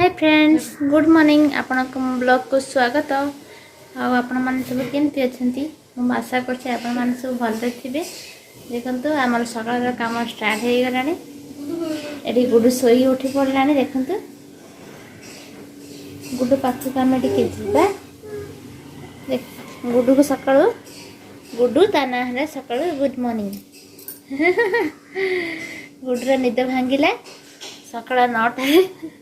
hi friends good morning आपण blog को स्वागत आपण मैंने सब केमती अच्छा मुझे आशा कर सब भले थे देखो आम सकाल कम स्टार्ट हो गला ये गुडू शोई उठी पड़ा देखु गुडू पाखक आम टे जा गुडू को सका गुडू ता ना है सका गुड मॉर्निंग गुडूर निद भांगिला सका 9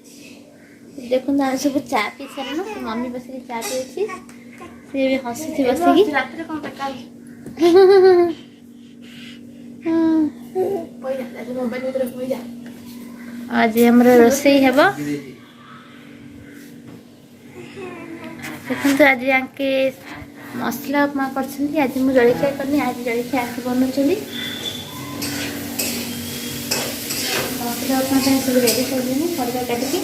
देखो आम सब चा पी सारे ना मम्मी बस चा पी सी भी हसी बस आज हमार रोसई हे देखो आज आके मसला उपमा कर आज मुझे जलखिया करनी आज जलखिया आके बनाऊँ मसला उपमा सब रेडी कर परिवा काटिकी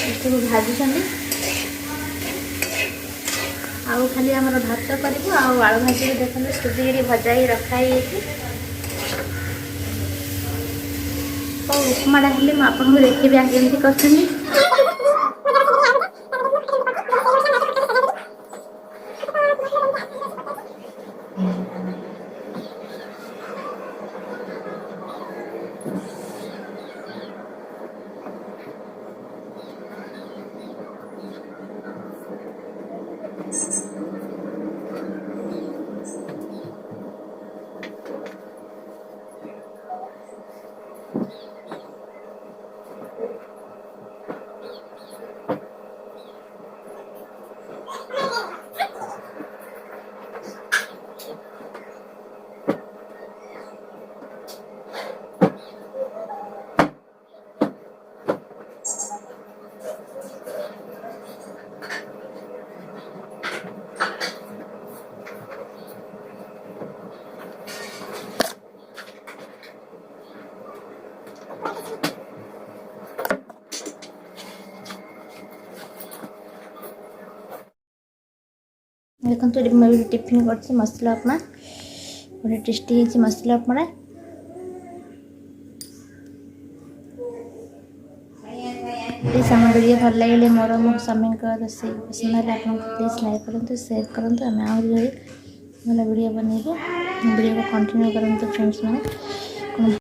भाजुं आउ खाली आम भात करूँ आलू भाजी देखते सुजिक भजा ही रखाई तो उपमाटा हेल्ले मुझे देखी आगे कर देखो मैं टिफिन कर मसला उपमा गोटे टेस्टी है मसला उपमा प्लीज आम वीडियो भल लगे मोर मो स्वामी रोसे पसंद है आपको प्लीज लाइक करूँ शेयर करूँ आम आहरी भल वीडियो बनइबू वीडियो को कंटिन्यू करूँ फ्रेंड्स मैंने